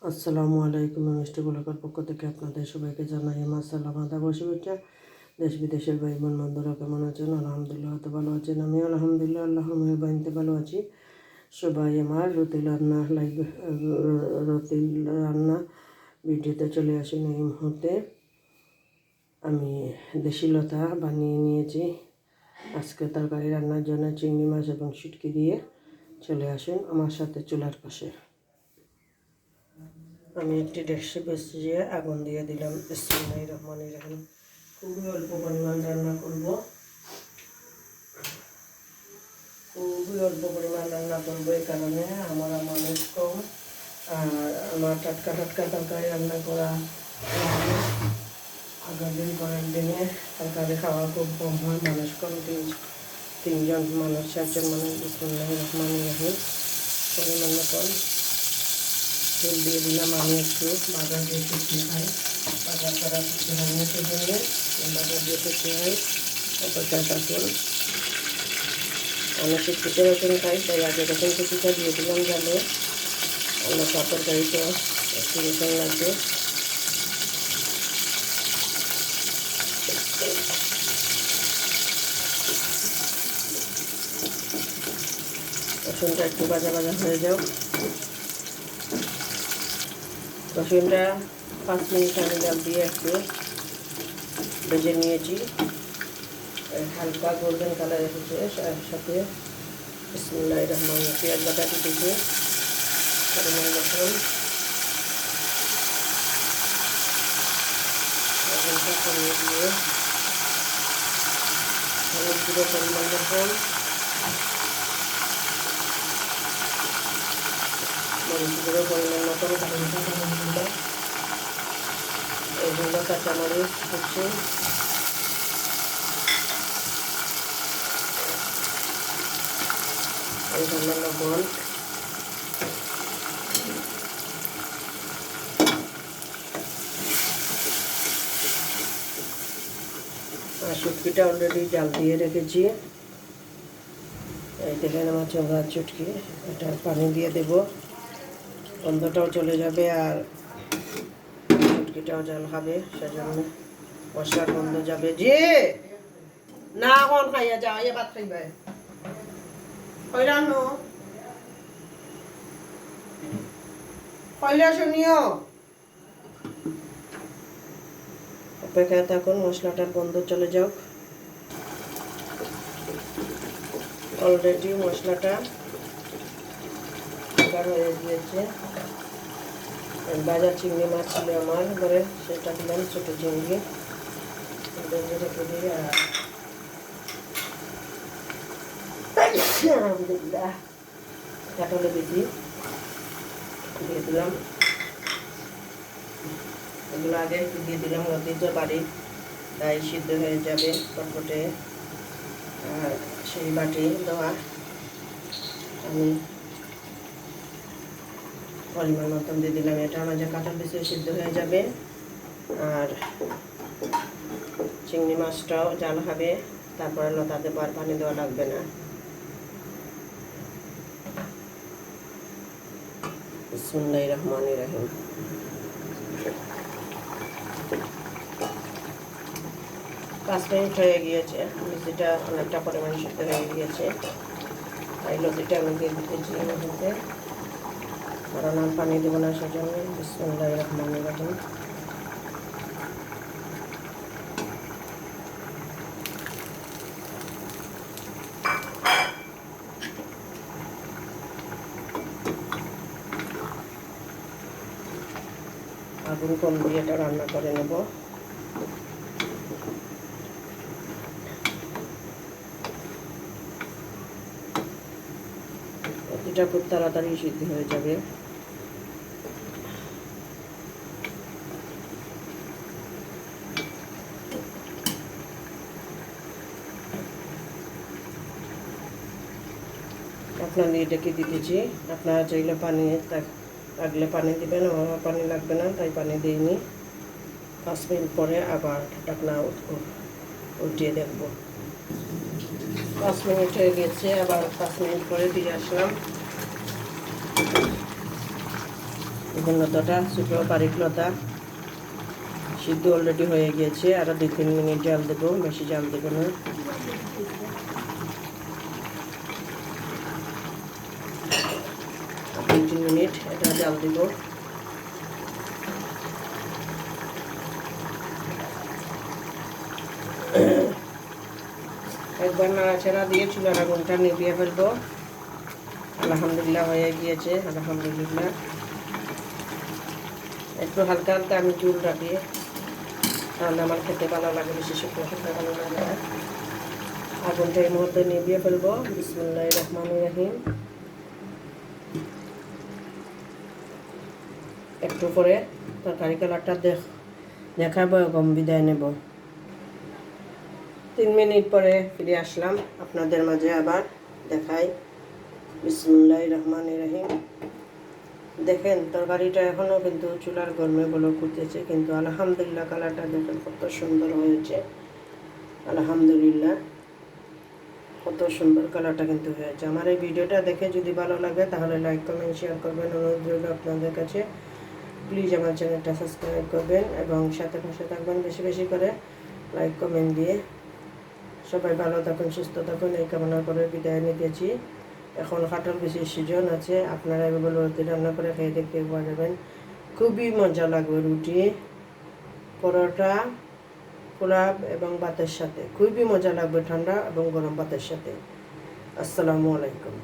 আসসালামু আলাইকুম। মিষ্টি গোলকের পক্ষ থেকে আপনাদের সবাইকে জানাই আসসালাম আদাব শুভেচ্ছা। দেশ বিদেশের ভাই বোন বন্ধুরা কেমন আছেন? আলহামদুলিল্লাহ তো ভালো আছেন। আমি আলহামদুলিল্লাহ আল্লাহর মেহেরবানিতে ভালো আছি। সবাই আমার রতিল রান্না রতিল রান্না ভিডিওতে চলে আসেন। এই মুহূর্তে আমি দেশি লতা বানিয়ে নিয়েছি। আজকে তরকারি রান্নার জন্য চিংড়ি মাছ এবং শুটকি দিয়ে চলে আসুন আমার সাথে চুলার পাশে। আমি একটি ডেকচি বসিয়ে আগুন দিয়ে দিলাম। বিসমিল্লাহির রহমানির রহিম। খুবই অল্প পরিমাণ রান্না করব, এই কারণে আমার মানুষ কম আর আমার টাটকা তরকারি রান্না করা আগের দিন পরের দিনে তরকারি খাওয়া খুব কম হয়। মানুষ কম, তিনজন মানুষ, চারজন মানুষ। বিসমিল্লাহির রহমানির রহিম। পরিমাণ মতন তেল দিয়ে দিলাম। আমি একটু বাজার দিয়ে শুকিয়ে খাই, বাজার করা শুকিয়ে হয় না, সেজন্য বাজার দিয়ে শুকিয়ে হয়। অপেক্ষা থাকুন। আমি শুকিয়ে রসুন খাই, তাই আগে রসুন কুচিটা দিয়ে দিলাম জালে। আমার তরকারিটা একটু রসুন লাগবে। রসুনটা একটু ভাজা হয়ে যাও। রসুনটা 5 মিনিট আমি জাল দিয়ে একটু ভেজে নিয়েছি। হালকা গোল্ডেন কালার এসেছে। সাথে বিসমিল্লাহির রহমানির রহিম পেঁয়াজ বাটা দিতেছে পরিমাণ মতন। আগুনটা কমিয়ে দিয়ে হলুদ গুঁড়ো পরিমাণ মতন, মরিচ গুঁড়ো পরিমাণ মতন, এইগুলো কাঁচামরিচ হচ্ছে, এই ধরনের লবণ, আর শুটকিটা অলরেডি জাল দিয়ে রেখেছি। এই দেখেন আমার চোঙার চুটকি, এটা পানি দিয়ে দেব, গন্ধটাও চলে যাবে আর চুটকিটাও জাল হবে, সেজন্য মশলার গন্ধ যাবে। যে না এখন খাইয়া যাও, এ ভাত খাইবে কইরানো কইলা শুনিও। অপেক্ষায় থাকুন, মশলাটার গন্ধ চলে যাও। অলরেডি মশলাটা হয়ে গিয়েছে। বাজার চিংড়ি মাছ ছিল আমার ঘরে, সেটা দিলাম, ছোটো চিংড়ি রেখে দিয়ে। আর আলহামদুলিল্লাহ কাঁঠালে বেশি দিয়ে দিলাম। এগুলো আগে একটু দিয়ে দিলাম, ঐতিহ্য বাড়ি, তাই সিদ্ধ হয়ে যাবে কটকটে। আর সেই বাটি দেওয়া আমি পরিমাণ মতন দিয়ে দিলাম। এটা আমার যে কাঁঠাল বেশি সিদ্ধ হয়ে যাবে আর চিংড়ি মাছটাও জাল হবে, তারপরে লতা দেবো, আর পানি দেওয়া লাগবে না। বিসমিল্লাহির রহমানির রহিম। পাঁচ মিনিট হয়ে গিয়েছে, লতিটা অনেকটা পরিমাণে সিদ্ধ হয়ে গিয়েছে, তাই লতিটা আমি দিয়ে দিতেছি এর মধ্যে, কারণ আর পানি দেবো না, সেজন্য। বিসমিল্লাহির রহমানির রহিম। আগুন কম দিয়ে এটা রান্না করে নেব। এটা খুব তাড়াতাড়ি সিদ্ধ হয়ে যাবে। আপনার দিয়ে ডেকে দিতেছি, আপনারা চাইলে পানি লাগলে পানি দেবেন, আমার পানি লাগবে না, তাই পানি দিইনি। 5 মিনিট পরে আবার ঢাকনা উল্টিয়ে দেখব। 5 মিনিট হয়ে গেছে, আবার 5 মিনিট পরে দিয়ে আসলাম। এখন লতাটা ছোটো বারিক লতা সিদ্ধ অলরেডি হয়ে গিয়েছে। আরও 2-3 মিনিট জাল দেবো, বেশি জাল দেবো না। 2-3 মিনিট এটা জাল দেব। একবার নাড়াচাড়া দিয়ে চুলার আগুনটা নিভিয়ে ফেলবো। আলহামদুলিল্লাহ হয়ে গিয়েছে, আলহামদুলিল্লাহ। একটু হালকা হালকা আমি চুল রাখি, তাহলে আমার খেতে ভালো লাগে, বেশি শুকনো খেতে ভালো লাগে না। আগুনটা এই মুহূর্তে নিভিয়ে ফেলবো। বিসমিল্লাহির রহমানির রহিম। একটু পরে তরকারি কালারটা দেখাবো এবং বিদায় নেব। 3 মিনিট পরে ফিরে আসলাম আপনাদের মাঝে, আবার দেখাই। বিসমিল্লাহির রহমানির রহিম। দেখেন তরকারিটা এখনও কিন্তু চুলার গরমে বলো করতেছে, কিন্তু আলহামদুলিল্লাহ কালারটা দেখেন কত সুন্দর হয়েছে। আলহামদুলিল্লাহ কত সুন্দর কালারটা কিন্তু হয়েছে। আমার এই ভিডিওটা দেখে যদি ভালো লাগে তাহলে লাইক কমেন্ট শেয়ার করবেন। অনুরোধ রইল আপনাদের কাছে, প্লিজ আমার চ্যানেলটা সাবস্ক্রাইব করবেন এবং সাথে পাশে থাকবেন বেশি বেশি করে লাইক কমেন্ট দিয়ে। সবাই ভালো থাকুন, সুস্থ থাকুন, এই কামনা করে বিদায় নিতেছি। এখন কাঁঠাল বিচির সিজন আছে, আপনারা এভাবে রুটি রান্না করে খেয়ে দেখতে পারবেন, খুবই মজা লাগবে। রুটি, পরোটা, পোলাও এবং ভাতের সাথে খুবই মজা লাগবে, ঠান্ডা এবং গরম ভাতের সাথে। আসসালামু আলাইকুম।